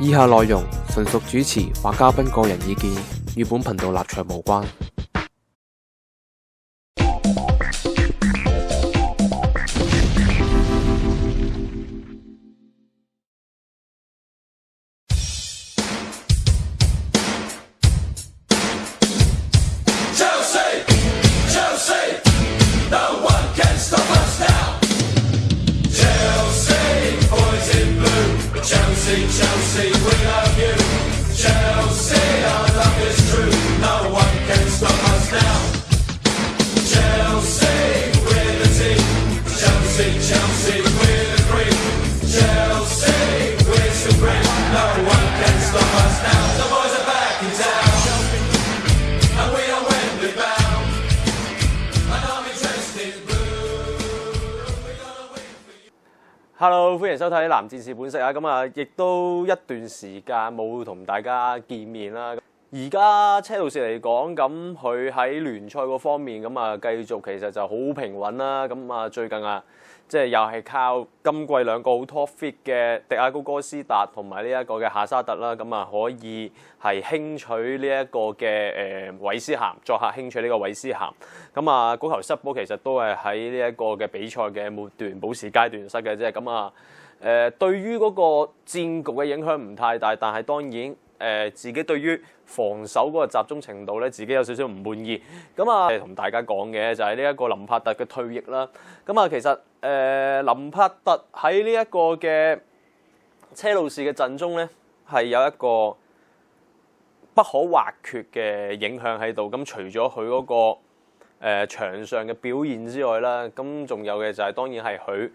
以下內容純屬主持或嘉賓個人意見，與本頻道立場無關。Chelsea, we love you. Chelsea, our love is true. No one can stop us now. Chelsea, we're the team. Chelsea, Chelsea, we're the cream. Chelsea, we're supreme. No one can stop us now. The boys are back in town, and we are Wembley bound. An army dressed in blue. We're gonna win for you. Hello， 歡迎收睇《藍戰士本色》啊！咁啊，亦都一段時間冇同大家見面啦。而家車路士嚟講，咁佢喺聯賽嗰方面咁啊，繼續其實就好平穩啦。咁啊，最近啊，即係又係靠今季兩個好 top fit 嘅迪亞高哥斯達同埋呢一個嘅夏沙特啦，咁啊可以係輕取呢一個嘅韋斯咸，作客輕取呢個韋斯咸。咁啊，嗰球失波其實都係喺呢一個嘅比賽嘅末段補時階段失嘅啫。咁啊，對於嗰個戰局嘅影響唔太大，但係當然自己對於防守嗰個集中程度咧，自己有少少唔滿意。咁啊，同大家講嘅就係呢一個林柏特嘅退役啦。咁啊，其實林柏特喺呢一個嘅車路士嘅陣中咧，係有一個不可或缺嘅影響喺度。咁除咗佢嗰個場上嘅表現之外啦，咁仲有嘅就係當然係佢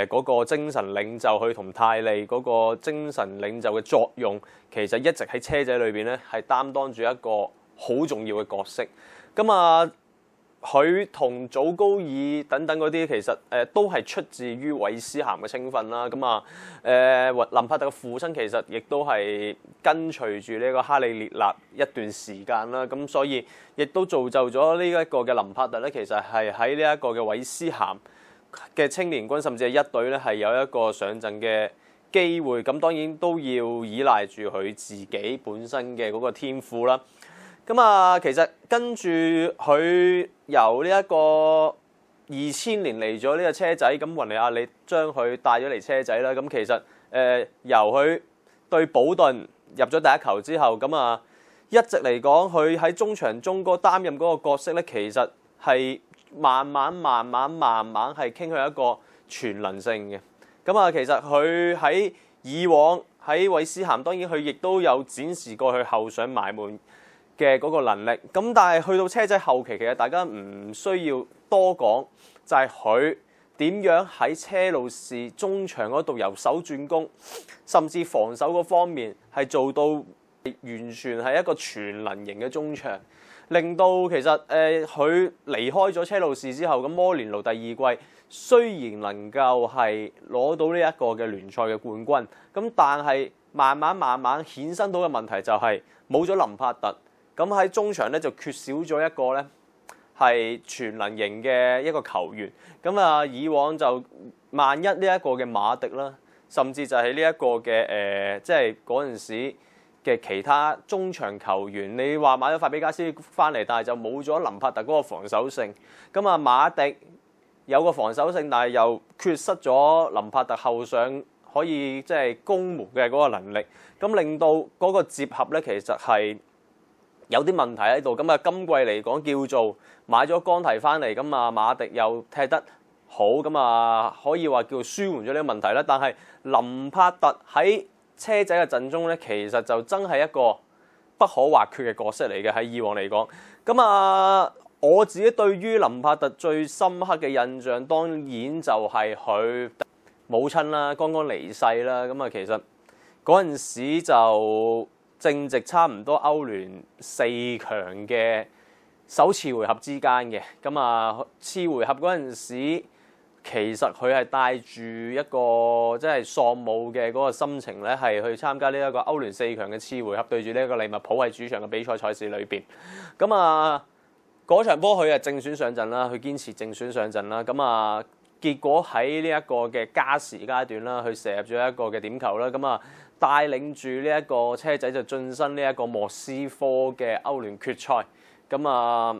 嗰個精神領袖，佢同泰利嗰個精神領袖嘅作用，其實一直喺車仔裏邊咧係擔當住一個好重要嘅角色。咁啊，佢同祖高爾等等嗰啲其實都係出自於韋斯咸嘅青訓啦。咁啊林柏特嘅父親其實亦都係跟隨住呢個哈利列納一段時間啦。咁所以亦都造就咗呢一個嘅林柏特咧，其實係喺呢一個嘅韋斯咸嘅青年軍甚至係一隊咧係有一個上陣嘅機會。咁當然都要依賴住佢自己本身嘅嗰個天賦啦。咁啊，其實跟住佢由呢一個2000年嚟咗呢個車仔，咁雲尼亞利將佢帶咗嚟車仔啦。咁其實由佢對保頓入咗第一球之後，咁啊一直嚟講，佢喺中場中嗰擔任嗰個角色咧，其實係慢慢係傾向一個全能性嘅。咁啊，其實佢喺以往喺韋斯咸，當然佢亦都有展示過佢後上埋門嘅嗰個能力。咁但係去到車仔後期，其實大家唔需要多講，就係佢點樣喺車路士中場嗰度由守轉攻，甚至防守嗰方面係做到完全係一個全能型嘅中場。令到其實佢離開咗車路士之後，咁摩連奴第二季雖然能夠係攞到呢一個嘅聯賽嘅冠軍，咁但係慢慢衍生到嘅問題就係冇咗林柏特，咁喺中場咧就缺少咗一個咧係全能型嘅一個球員。咁啊，以往就萬一呢一個嘅馬迪啦，甚至就係呢一個嘅即係嗰陣時嘅其他中場球員，你話買咗法比加斯翻嚟，但係就冇咗林柏特嗰個防守性。咁啊，馬迪有個防守性，但係又缺失咗林柏特後上可以即係攻門嘅嗰個能力，咁令到嗰個接合咧其實係有啲問題喺度。咁啊，今季嚟講叫做買咗岡提翻嚟，咁啊馬迪又踢得好，咁啊可以話叫舒緩咗呢個問題啦。但係林柏特喺車仔嘅陣中咧，其實就真係一個不可或缺嘅角色嚟嘅。喺以往嚟講，咁啊，我自己對於林柏特最深刻嘅印象，當然就係佢母親啦，剛剛離世啦。咁啊，其實嗰陣時就正值差唔多歐聯4強嘅首次回合之間嘅。咁啊，次回合嗰陣時，其實佢係帶住一個即係喪母嘅嗰個心情咧，係去參加呢一個歐聯4強嘅次回合，對住呢一個利物浦喺主場嘅比賽賽事裏邊。咁啊，嗰場波佢係正選上陣啦，佢堅持正選上陣啦。咁啊，結果喺呢一個嘅加時階段啦，佢射入咗一個嘅點球啦，咁啊帶領住呢一個車仔就晉身呢一個莫斯科嘅歐聯決賽。咁啊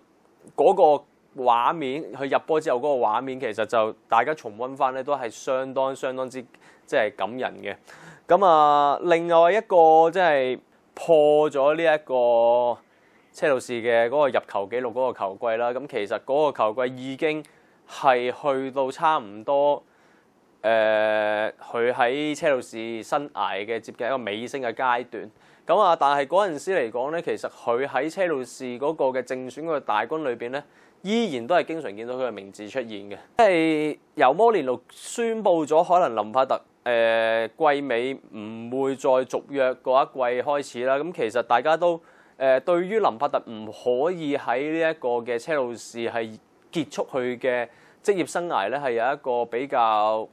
嗰個畫面，佢入波之後嗰個畫面，其實就大家重溫翻咧，都係相當之即係感人嘅。咁啊，另外一個即係破咗呢一個車路士嘅嗰個入球紀錄嗰個球季啦。咁其實嗰個球季已經係去到差唔多佢喺車路士生涯嘅接近一個尾聲嘅階段。咁啊，但係嗰陣時嚟講咧，其實佢喺車路士嗰個嘅正選嗰個大軍裏邊咧，依然都係經常見到佢嘅名字出現嘅。即係由摩連奴宣布咗可能林柏特季尾唔會再續約嗰一季開始啦。咁其實大家都對於林柏特唔可以喺呢一個嘅車路士係結束佢嘅職業生涯咧，係有一個比較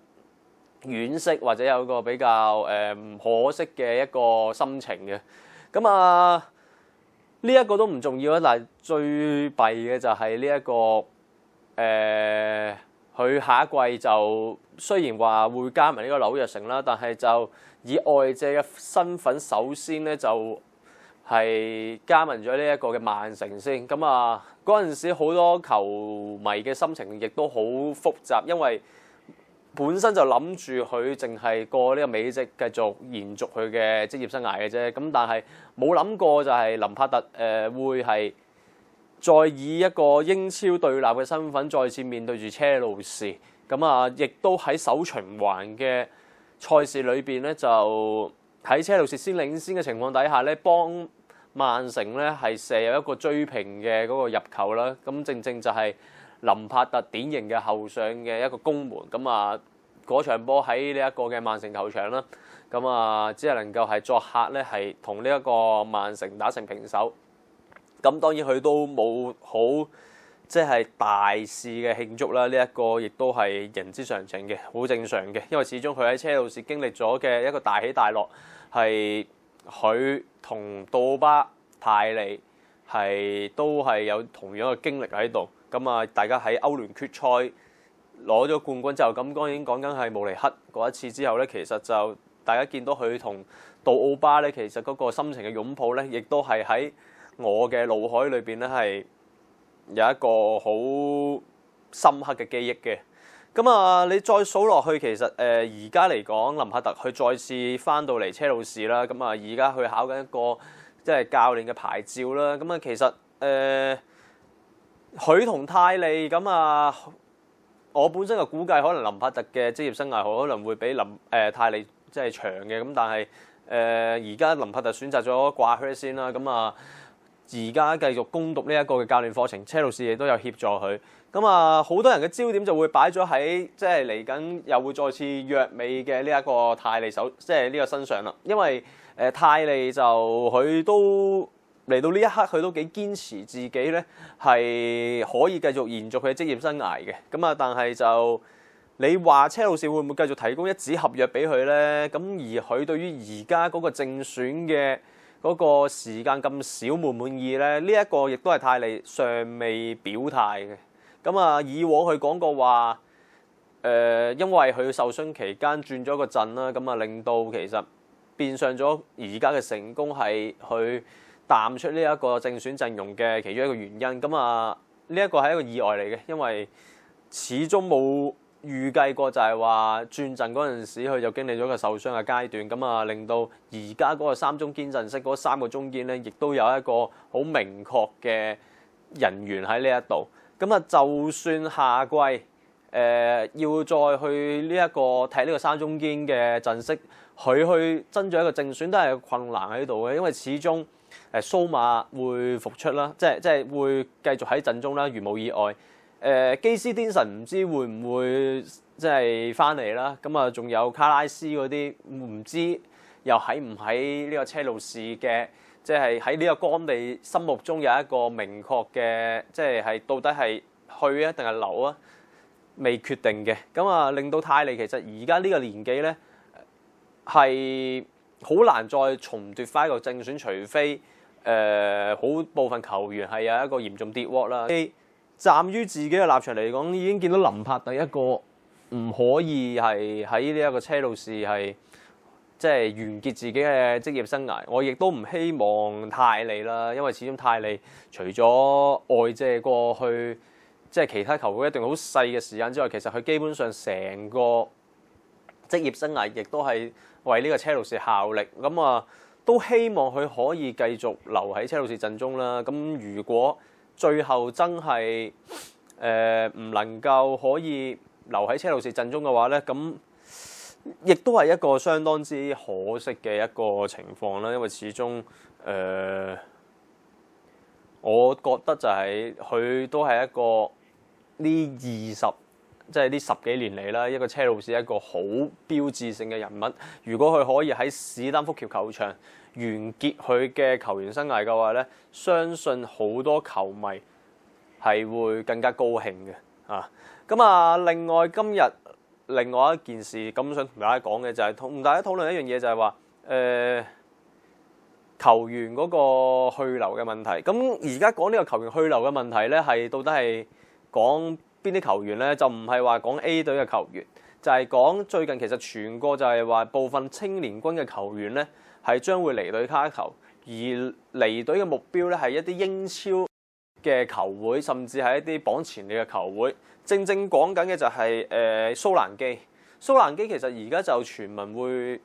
惋惜或者有一個比較唔可惜嘅一個心情嘅。咁啊呢一個都唔重要啦，但係最弊嘅就係呢一個佢下一季就雖然話會加盟呢個紐約城啦，但係就以外借嘅身份，首先咧就係加盟咗呢一個嘅曼城先。咁啊嗰陣時好多球迷嘅心情亦都好複雜，因為本身就諗住佢淨係過呢個美職繼續延續佢嘅職業生涯嘅啫，咁但係冇諗過就係林柏特會係再以一個英超對立嘅身份再次面對住車路士，咁啊亦都喺首循環嘅賽事裏邊咧，就喺車路士先領先嘅情況底下咧，幫曼城咧係射入一個追平嘅嗰個入球啦，咁正正就係林柏特典型嘅後上嘅一個攻門。咁啊嗰場波喺呢一個嘅曼城球場啦，咁啊只係能夠係作客咧係同呢一個曼城打成平手。咁當然佢都冇好即係大肆嘅慶祝啦，呢一個亦都係人之常情嘅，好正常嘅，因為始終佢喺車路士經歷咗嘅一個大起大落，係佢同杜奧巴、泰利係都係有同樣嘅經歷喺度。咁啊，大家喺歐聯決賽攞咗冠軍之後，咁當然講緊係慕尼黑嗰一次之後咧，其實就大家見到佢同杜奧巴咧，其實嗰個心情嘅擁抱咧，亦都係喺我嘅腦海裏邊咧係有一個好深刻嘅記憶嘅。咁啊，你再數落去，其實而家嚟講，林柏特佢再次翻到嚟車路士啦。咁啊，而家去考緊一個即係教練嘅牌照啦。咁啊，其實佢同泰利咁啊，我本身嘅估計可能林柏特嘅職業生涯可能會比泰利即係長嘅。咁但係而家林柏特選擇咗掛靴先啦。咁啊，而家繼續攻讀呢一個嘅教練課程，車路士亦都有協助佢。咁啊，好多人嘅焦點就會擺咗喺即係嚟緊又會再次約美嘅呢一個泰利即係呢個身上啦。因為泰利就佢都嚟到呢一刻，佢都幾堅持自己咧係可以繼續延續佢嘅職業生涯嘅。咁啊，但係就你話車路士會唔會繼續提供一紙合約俾佢咧？咁而佢對於而家嗰個正選嘅嗰個時間咁少，滿唔滿意咧？呢一個亦都係泰利尚未表態嘅。咁啊，以往佢講過話，因為佢受傷期間轉咗個陣啦，咁啊令到其實變相咗而家嘅成功係去淡出呢一個正選陣容嘅其中一個原因。咁啊，呢一個係一個意外嚟嘅，因為始終冇預計過就係話轉陣嗰陣時，佢就經歷咗個受傷嘅階段。咁啊，令到而家嗰個三中堅陣式嗰三個中堅咧，亦都有一個好明確嘅人員喺呢一度。咁啊，就算下季要再去呢一個踢呢個三中堅嘅陣式，佢去爭取一個正選都係有困難喺度嘅，因為始終蘇馬會復出啦，即係會繼續喺陣中啦，如無意外。基斯甸臣唔知會唔會即係翻嚟啦，咁啊仲有卡拉斯嗰啲唔知又喺唔喺呢個車路士嘅。即係喺呢個干地心目中有一個明確嘅，即係到底係去啊定係留啊，未決定嘅。咁啊，令到泰利其實而家呢個年紀咧係好難再重奪翻一個正選，除非好部分球員係有一個嚴重跌窩啦。站於自己嘅立場嚟講，已經見到林柏特一個唔可以係喺呢一個車路士係即係完結自己嘅職業生涯。我亦都唔希望泰利啦，因為始終泰利除咗外借過去即係其他球會一段好細嘅時間之外，其實佢基本上成個職業生涯亦都係為呢個車路士效力。咁啊，都希望佢可以繼續留喺車路士陣中啦。咁如果最後真係唔能夠可以留喺車路士陣中嘅話咧，咁亦都係一個相當之可惜嘅一個情況啦。因為始終我覺得就係佢都係一個呢即係呢10幾年嚟啦，一個車路士一個好標誌性嘅人物。如果佢可以喺史丹福橋球場完結佢嘅球員生涯嘅話咧，相信好多球迷係會更加高興嘅啊！咁啊，另外今日另外一件事咁想同大家講嘅就係同大家討論一樣嘢，就係話球員嗰個去留嘅問題。咁而家講呢個球員去留嘅問題咧，係到底係講邊啲球員咧？就唔係話講 A 隊嘅球員，就係講最近其實傳過就係話部分青年軍嘅球員咧係將會離隊卡球，而離隊嘅目標咧係一啲英超嘅球會，甚至係一啲榜前列嘅球會。正講緊嘅就係蘇蘭基。蘇蘭基其實而家就傳聞會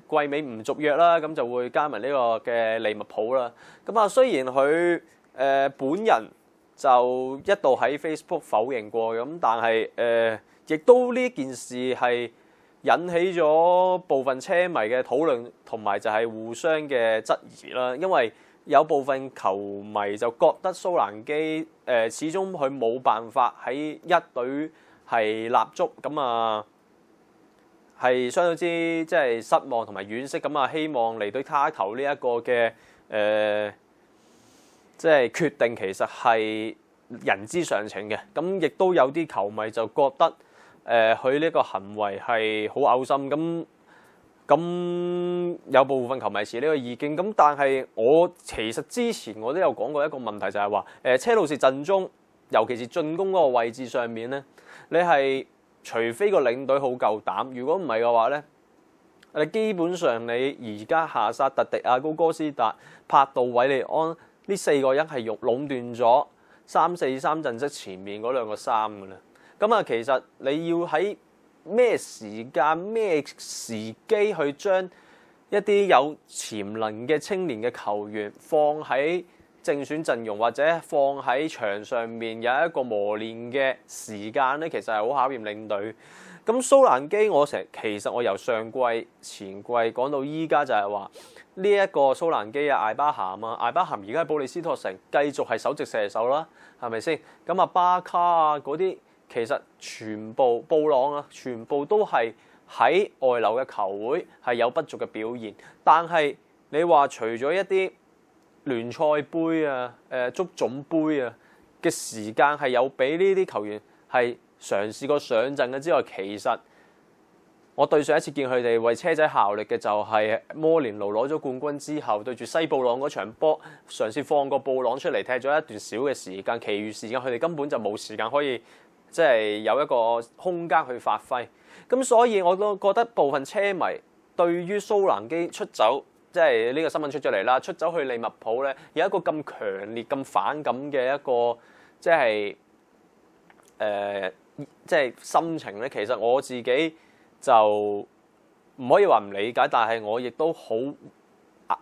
季尾唔續約啦，咁就會加盟呢個嘅利物浦啦。咁啊，雖然佢本人就一度喺 Facebook 否認過，咁但係亦都呢件事係引起咗部分車迷嘅討論，同埋就係互相嘅質疑啦。因為有部分球迷就覺得蘇蘭基始終佢冇辦法喺一隊係立足，咁啊係相當之即係失望同埋惋惜，咁啊希望離隊卡球呢一個嘅即係決定其實係人之常情嘅。咁亦都有啲球迷就覺得佢呢個行為係好嘔心，咁有部分球迷持呢個意見。咁但係我其實之前我都有講過一個問題，就係話車路士陣中，尤其是進攻嗰個位置上面咧，你係除非個領隊好夠膽，如果唔係嘅話咧，你基本上你而家夏薩特、迪亞高哥斯達、帕杜、韋利安呢4個人係壟斷咗3-4-3陣式前面嗰2個3嘅啦。咁啊，其實你要喺咩時間、咩時機去將一啲有潛能嘅青年嘅球員放喺正選陣容，或者放喺場上面有一個磨練嘅時間咧，其實係好考驗領隊。咁蘇蘭基其實我由上季、前季講到依家就係話呢一個蘇蘭基啊、艾巴咸啊，艾巴咸而家喺布里斯托城繼續係首席射手啦，係咪先？咁啊巴卡啊嗰啲。其實全部布朗啊，全部都係喺外流嘅球會係有不俗嘅表現。但係你話除咗一啲聯賽杯啊、足總杯啊嘅時間係有俾呢啲球員係嘗試過上陣嘅之外，其實我對上一次見佢哋為車仔效力嘅就係摩連奴攞咗冠軍之後對住西布朗嗰場波，嘗試放個布朗出嚟踢咗一段小嘅時間，其餘時間佢哋根本就冇時間可以。即係有一個空間去發揮，咁所以我都覺得部分車迷對於蘇蘭基出走，即係呢個新聞出咗嚟啦，出走去利物浦咧，有一個咁強烈、咁反感嘅一個即係即係心情咧。其實我自己就唔可以話唔理解，但係我亦都好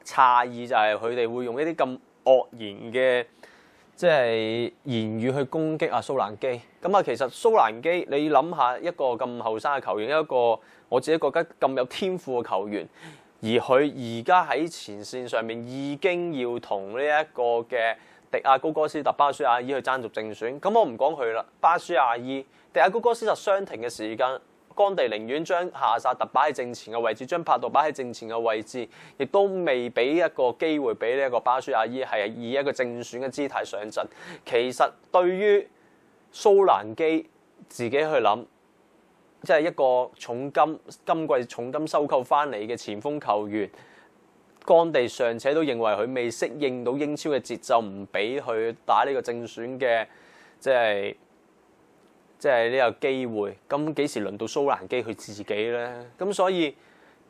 詫異，就係佢哋會用一啲咁惡言嘅。即係言語去攻擊阿蘇蘭基，咁啊其實蘇蘭基你諗下一個咁後生嘅球員，一個我自己覺得咁有天賦嘅球員，而佢而家喺前線上面已經要同呢一個嘅迪亞高哥斯特、巴舒亞伊去爭奪正選，咁我唔講佢啦，巴舒亞伊、迪亞高哥斯特傷停嘅時間。干地寧願將夏薩特擺喺正前嘅位置，將帕杜擺喺正前嘅位置，亦都未俾一個機會俾呢一個巴舒亞伊係以一個正選嘅姿態上陣。其實對於蘇蘭基自己去諗，即係一個今季重金收購翻嚟嘅前鋒球員，干地尚且都認為佢未適應到英超嘅節奏，唔俾佢打呢個正選嘅即係即係呢個機會。咁幾時輪到蘇蘭基佢自己咧？咁所以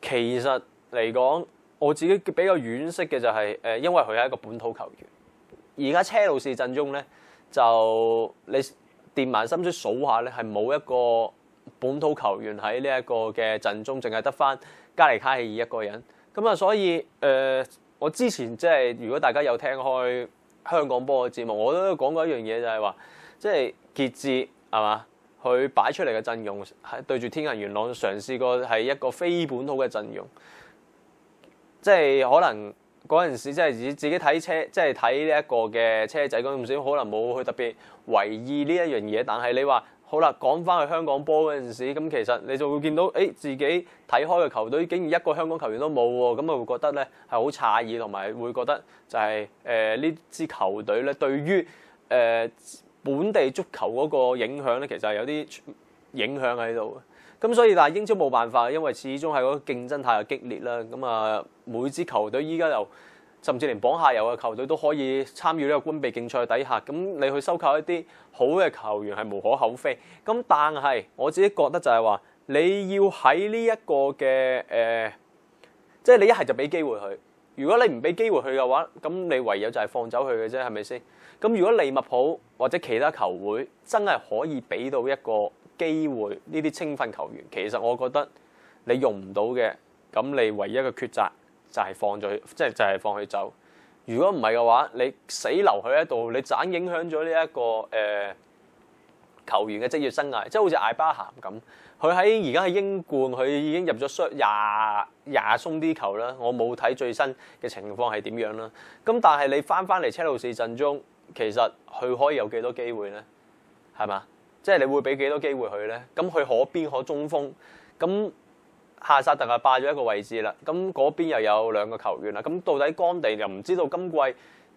其實嚟講，我自己比較惋惜嘅就係因為佢係一個本土球員。而家車路士陣中咧，就你掂埋心水數下咧，係冇一個本土球員喺呢一個嘅陣中，淨係得翻加尼卡希爾一個人。咁啊，所以我之前即係如果大家有聽開香港波嘅節目，我都講過一樣嘢，就係話即係傑志係嘛，佢擺出嚟嘅陣容係對住天銀元朗嘗試過係一個非本土嘅陣容，即係可能嗰陣時即係自己睇車，即係睇呢一個嘅車仔嗰陣時，可能冇去特別為意呢一樣嘢。但係你話好啦，講翻去香港波嗰陣時，咁其實你就會見到，自己睇開嘅球隊竟然一個香港球員都冇喎，咁啊會覺得咧係好詫異，同埋會覺得就係呢支球隊咧對於本地足球嗰個影響咧，其實係有啲影響喺度嘅。咁所以但係英超冇辦法，因為始終係嗰個競爭太激烈啦。咁啊，每支球隊依家又甚至連榜下游嘅球隊都可以參與呢個官備競賽底下，咁你去收購一啲好嘅球員係無可厚非。咁但係我自己覺得就係話，你要喺呢一個嘅即係你一係就俾機會佢。如果你唔俾機會佢嘅話，咁你唯有就係放走佢嘅啫，係咪先？咁如果利物浦或者其他球會真係可以俾到一個機會呢啲青訓球員，其實我覺得你用唔到嘅，咁你唯一嘅抉擇就係放咗佢，即係就係放佢走。如果唔係嘅話，你死留佢喺度，你盞影響咗呢一個球員嘅職業生涯，即係好似艾巴咸咁，佢喺而家喺英冠，佢已經入咗廿鬆啲球啦。我冇睇最新嘅情況係點樣啦。咁但係你翻嚟車路士陣中，其實佢可以有幾多機會咧？係嘛？即係你會俾幾多機會佢咧？咁佢可邊可中鋒？咁夏薩特係霸咗一個位置啦。咁嗰邊又有兩個球員啦。咁到底干地又唔知道今季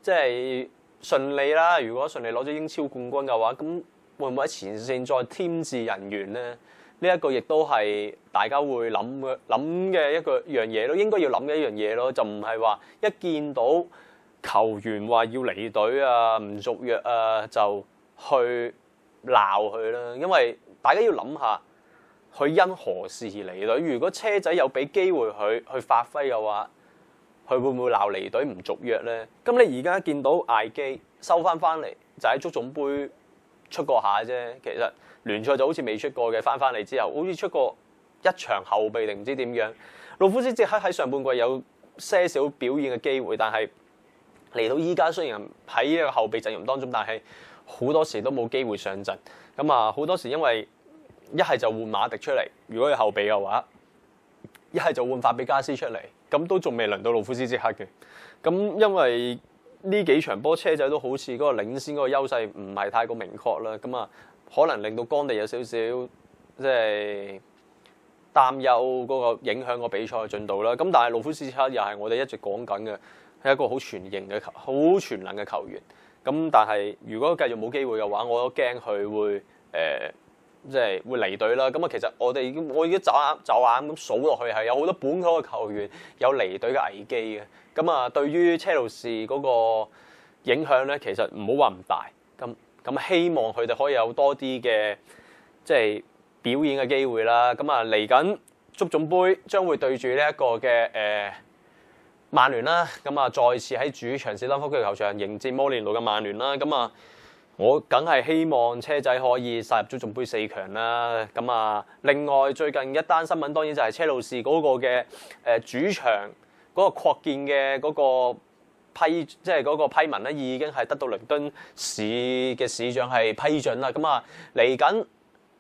即係順利啦。如果順利攞咗英超冠軍嘅話，咁會唔會喺前線再添置人員咧？呢一個亦都係大家會諗嘅一樣嘢咯，應該要諗嘅一樣嘢咯，就唔係話一見到球員話要離隊啊、唔續約啊，就去鬧佢啦。因為大家要諗下，佢因何事而離隊？如果車仔有俾機會佢去發揮嘅話，佢會唔會鬧離隊唔續約咧？咁你而家見到艾基收翻嚟，就喺足總杯出過下啫。其實聯賽就好似未出過嘅，翻嚟之後好似出過一場後備定唔知點樣。魯夫斯捷克喺上半季有些少表現嘅機會，但係嚟到依家雖然喺呢個後備陣容當中，但係好多時都冇機會上陣。咁啊，好多時因為一係就換馬迪出嚟，如果係後備嘅話，一係就換法比加斯出嚟，咁都仲未輪到魯夫斯捷克嘅。咁因為呢幾場波車仔都好似嗰個領先嗰個優勢唔係太過明確啦，咁啊可能令到干地有少少即係擔憂嗰個影響個比賽嘅進度啦。咁但係魯夫斯捷克又係我哋一直講緊嘅，係一個好全型嘅好全能嘅球員。咁但係如果繼續冇機會嘅話，我都驚佢會即係會離隊啦。咁啊，其實我已經眨眼咁數落去，係有好多本土嘅球員有離隊嘅危機嘅。咁啊，對於車路士嗰個影響咧，其實唔好話唔大。咁希望佢哋可以有多啲嘅即係表演嘅機會啦。咁啊，嚟緊足總杯將會對住呢一個嘅曼聯啦。咁啊，再次喺主場史丹福球場迎戰摩連奴嘅曼聯啦。咁啊，我梗係希望車仔可以殺入足總杯4強啦。咁啊，另外最近一單新聞當然就係車路士嗰個嘅主場嗰個擴建嘅嗰個即係嗰個批文咧，已經係得到倫敦市嘅市長係批准啦。咁啊，嚟緊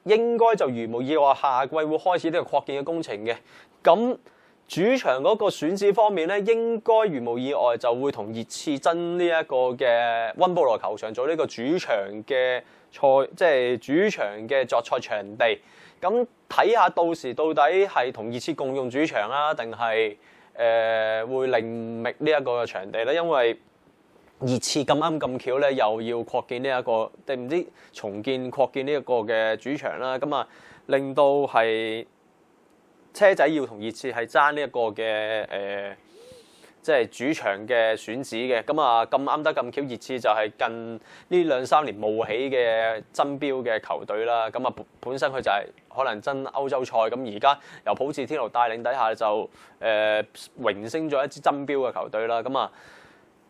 應該就如無意外，下季會開始呢個擴建嘅工程嘅。咁主場嗰個選址方面咧，應該如無意外就會同熱刺爭呢一個嘅溫布羅球場做呢個主場嘅賽，即係主場嘅作賽場地。咁睇下到時到底係同熱刺共用主場啊，定係會另覓呢一個場地咧？因為熱刺咁啱咁巧咧，又要擴建呢一個定唔知重建擴建呢一個嘅主場啦。咁啊，令到係車仔要同熱刺係爭呢一個嘅即係主場嘅選址嘅。咁啊咁啱得咁巧，熱刺就係近呢2-3年冒起嘅爭標嘅球隊啦。咁啊本身佢就係可能爭歐洲賽，咁而家由普捷天奴帶領底下就榮升咗一支爭標嘅球隊啦。咁啊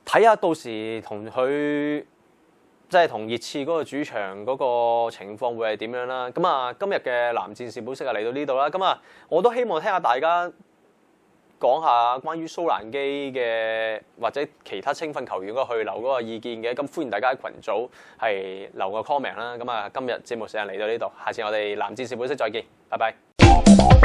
睇下到時同佢。即係同熱刺嗰個主場嗰個情況會係點樣啦？咁啊，今日嘅藍戰士本色就嚟到呢度啦。咁啊，我都希望聽下大家講下關於蘇蘭基嘅或者其他青訓球員嗰個去留嗰個意見嘅。咁歡迎大家喺群組係留個 comment 啦。咁啊，今日節目時間嚟到呢度，下次我哋藍戰士本色再見，拜拜。